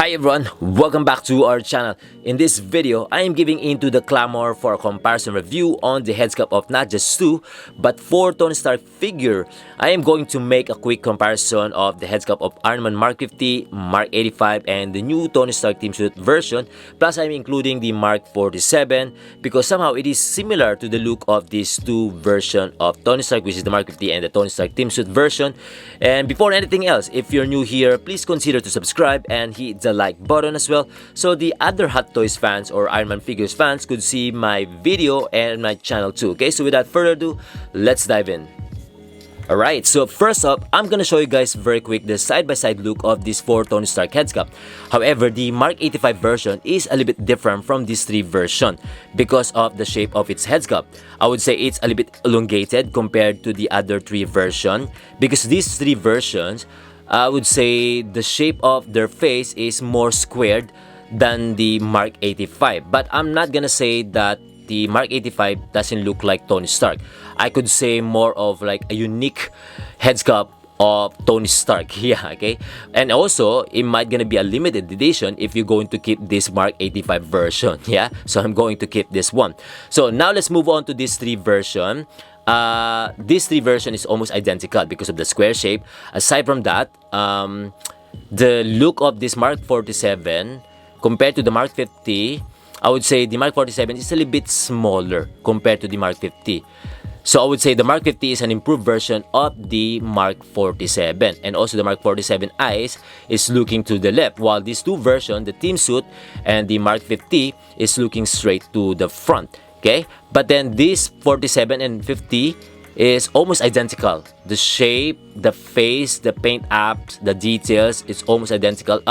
Hi everyone, welcome back to our channel. In this video, I am giving into the clamor for a comparison review on the head sculpt of not just 2, but 4 Tony Stark figure. I am going to make a quick comparison of the head sculpt of Iron Man Mark 50, Mark 85, and the new Tony Stark Teamsuit version. Plus, I'm including the Mark 47 because somehow it is similar to the look of these two versions of Tony Stark, which is the Mark 50 and the Tony Stark Teamsuit version. And before anything else, if you're new here, please consider to subscribe and hit the like button as well, so the other Hot Toys fans or Iron Man figures fans could see my video and my channel too. Okay, so without further ado, let's dive in. Alright, so first up, I'm gonna show you guys very quick the side-by-side look of this 4 Tony Stark head sculpt. However, the Mark 85 version is a little bit different from this 3 version because of the shape of its head sculpt. I would say it's a little bit elongated compared to the other 3 version because these 3 versions, I would say the shape of their face is more squared than the Mark 85. But I'm not gonna say that the Mark 85 doesn't look like Tony Stark. I could say more of like a unique head sculpt of Tony Stark. Yeah, okay. And also, it might gonna be a limited edition if you're going to keep this Mark 85 version. Yeah, so I'm going to keep this one. So now let's move on to this 3 version. This 3 version is almost identical because of the square shape. Aside from that, the look of this Mark 47 compared to the Mark 50, I would say the Mark 47 is a little bit smaller compared to the Mark 50. So I would say the Mark 50 is an improved version of the Mark 47. And also the Mark 47 eyes is looking to the left, while these two versions, the Teamsuit and the Mark 50, is looking straight to the front. Okay, but then this 47 and 50 is almost identical. The shape, the face, the paint apps, the details, it's almost identical.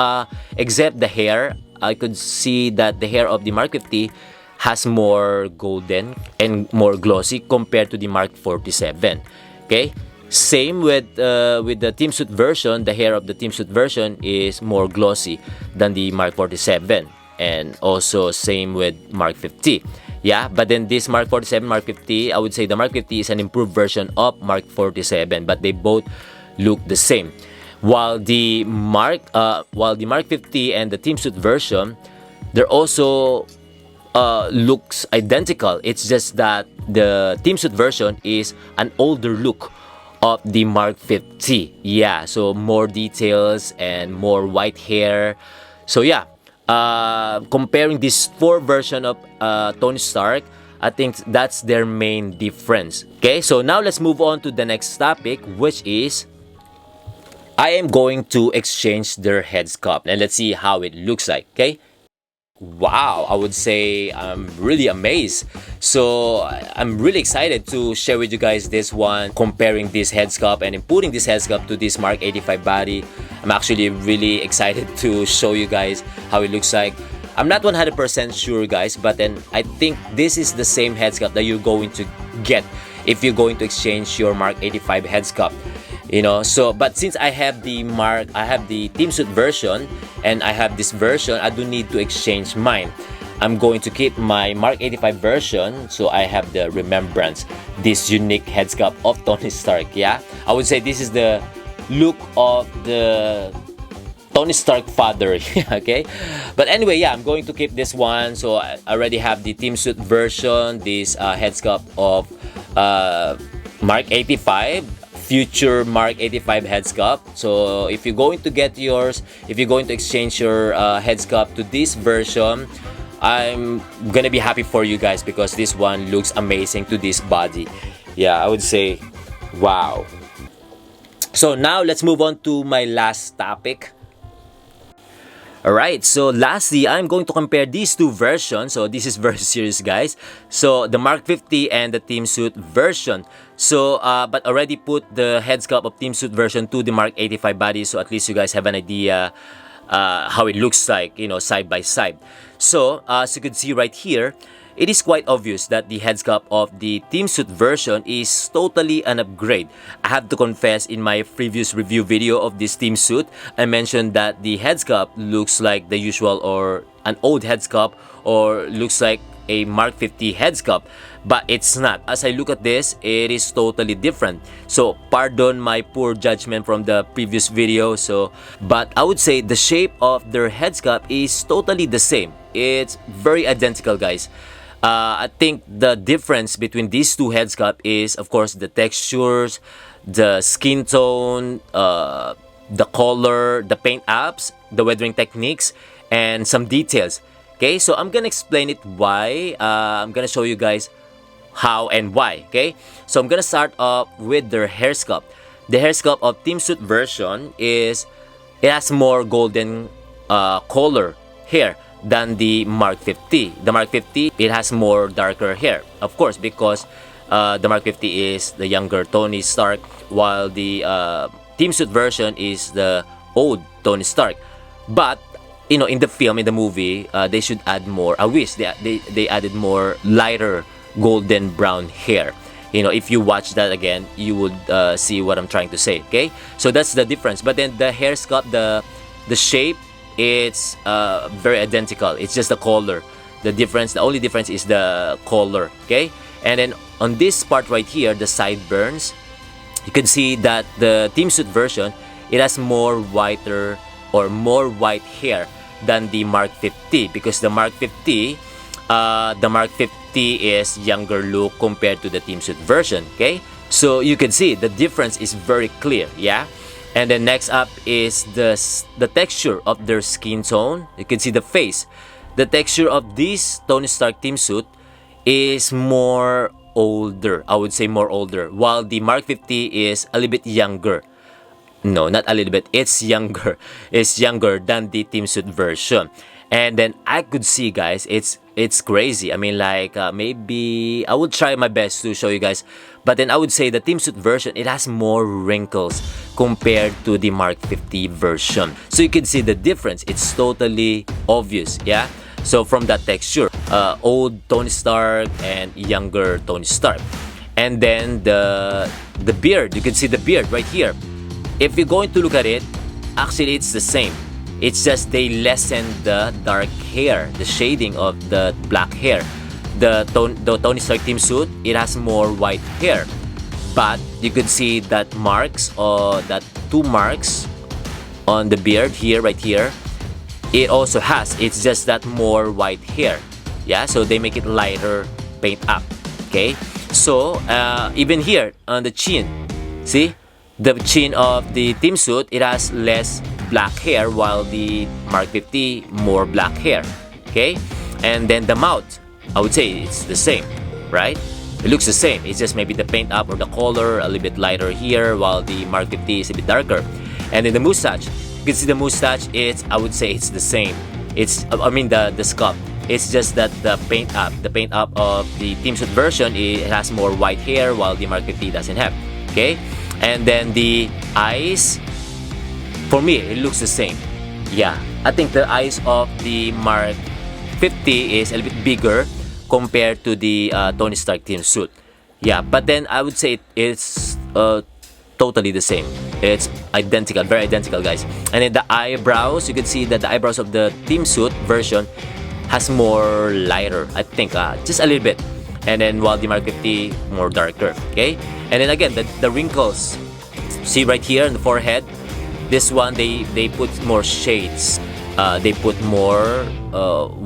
Except the hair. I could see that the hair of the Mark 50 has more golden and more glossy compared to the Mark 47. Okay, same with the Teamsuit version. The hair of the Teamsuit version is more glossy than the Mark 47, and also same with Mark 50. Yeah, but then this Mark 47, Mark 50, I would say the Mark 50 is an improved version of Mark 47, but they both look the same. While the Mark 50 and the Teamsuit version, they're also looks identical. It's just that the Teamsuit version is an older look of the Mark 50. Yeah, so more details and more white hair. So yeah. Comparing these 4 versions of Tony Stark, I think that's their main difference. Okay, so now let's move on to the next topic, which is I am going to exchange their head sculpt and let's see how it looks like. Okay, wow, I would say I'm really amazed. So I'm really excited to share with you guys this one, comparing this head sculpt and putting this head sculpt to this Mark 85 body. I'm actually really excited to show you guys how it looks like. I'm not 100% sure guys, but then I think this is the same head sculpt that you're going to get if you're going to exchange your Mark 85 head sculpt. You know, so but since I have the Teamsuit version and I have this version, I don't need to exchange mine. I'm going to keep my Mark 85 version, so I have the remembrance, this unique head sculpt of Tony Stark. Yeah, I would say this is the look of the Tony Stark father. Okay, but anyway, yeah, I'm going to keep this one. So I already have the Teamsuit version, this head sculpt of Mark 85, future Mark 85 head sculpt. So if you're going to get yours, if you're going to exchange your head sculpt to this version, I'm gonna be happy for you guys because this one looks amazing to this body. Yeah, I would say wow. So now let's move on to my last topic. Alright, so lastly, I'm going to compare these 2 versions. So this is very serious guys. So the Mark 50 and the Teamsuit version. So but already put the head sculpt of Teamsuit version to the Mark 85 body, so at least you guys have an idea how it looks like, you know, side by side. So as you can see right here, it is quite obvious that the head sculpt of the Teamsuit version is totally an upgrade. I have to confess, in my previous review video of this Teamsuit, I mentioned that the head sculpt looks like the usual or an old head sculpt, or looks like a Mark 50 head sculpt, but it's not. As I look at this, it is totally different. So pardon my poor judgment from the previous video. But I would say the shape of their head sculpt is totally the same. It's very identical, guys. I think the difference between these two head sculpt is, of course, the textures, the skin tone, the color, the paint apps, the weathering techniques, and some details. Okay, so I'm gonna explain it why. I'm gonna show you guys how and why. Okay, so I'm gonna start off with their hair sculpt. The hair sculpt of Teamsuit version it has more golden color hair than the Mark 50. The Mark 50, it has more darker hair, of course, because the Mark 50 is the younger Tony Stark, while the Teamsuit version is the old Tony Stark. But you know, in the film, in the movie, they should add more. I wish they added more lighter golden brown hair. You know, if you watch that again, you would see what I'm trying to say. Okay, so that's the difference. But then the hair sculpt, the shape, it's very identical. It's just the color. The only difference is the color. Okay, and then on this part right here, the sideburns, you can see that the Teamsuit version, it has more whiter or more white hair than the Mark 50, because the Mark 50 is younger look compared to the Teamsuit version. Okay, so you can see the difference is very clear. Yeah. And then next up is the texture of their skin tone. You can see the face. The texture of this Tony Stark Teamsuit is more older. I would say more older, while the Mark 50 is a little bit younger. No, not a little bit. It's younger. It's younger than the Teamsuit version. And then I could see, guys, it's crazy. I mean, like, maybe I would try my best to show you guys. But then I would say the Teamsuit version, it has more wrinkles compared to the Mark 50 version. So you can see the difference. It's totally obvious, yeah? So from that texture, old Tony Stark and younger Tony Stark. And then the beard, you can see the beard right here. If you're going to look at it, actually it's the same. It's just they lessen the dark hair, the shading of the black hair. The Tony Stark Teamsuit, it has more white hair. But you could see that marks, or that 2 marks on the beard here, right here. It also has, it's just that more white hair. Yeah, so they make it lighter paint up. Okay, so even here on the chin, see? The chin of the Teamsuit, it has less black hair, while the Mark 50 more black hair. Okay, and then the mouth, I would say it's the same, right? It looks the same. It's just maybe the paint up or the color a little bit lighter here, while the Mark 50 is a bit darker. And then the mustache, you can see the mustache. I would say it's the same. The sculpt. It's just that the paint up of the Teamsuit version, it has more white hair, while the Mark 50 doesn't have. Okay. And then the eyes, for me, it looks the same. Yeah, I think the eyes of the Mark 50 is a little bit bigger compared to the Tony Stark Teamsuit. Yeah, but then I would say it's totally the same. It's identical, very identical, guys. And then the eyebrows, you can see that the eyebrows of the Teamsuit version has more lighter, I think, just a little bit. And then while the Mark 50 more darker. Okay, and then again the wrinkles, see right here on the forehead, this one they put more shades, they put more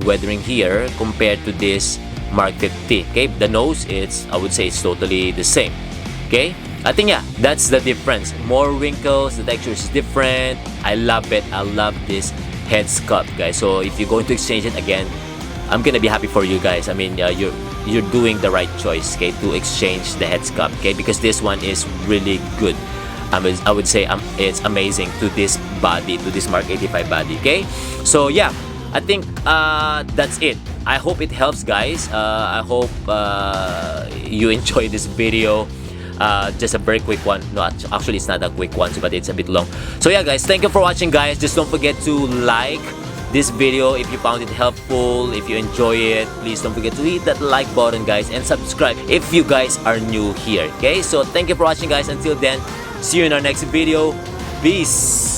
weathering here compared to this Mark 50. Okay, the nose, I would say it's totally the same. Okay, I think, yeah, that's the difference. More wrinkles, the texture is different. I love it. I love this head sculpt, guys. So if you're going to exchange it again, I'm gonna be happy for you guys. I mean, you're doing the right choice, okay, to exchange the head sculpt, okay, because this one is really good. I would say it's amazing to this body, to this Mark 85 body. Okay, so yeah, I think that's it. I hope it helps, guys. I hope you enjoy this video. Just a very quick one. No, actually it's not a quick one, but it's a bit long. So yeah, guys, thank you for watching, guys. Just don't forget to like this video if you found it helpful. If you enjoy it, please don't forget to hit that like button, guys, and subscribe if you guys are new here. Okay, so thank you for watching, guys. Until then, see you in our next video. Peace.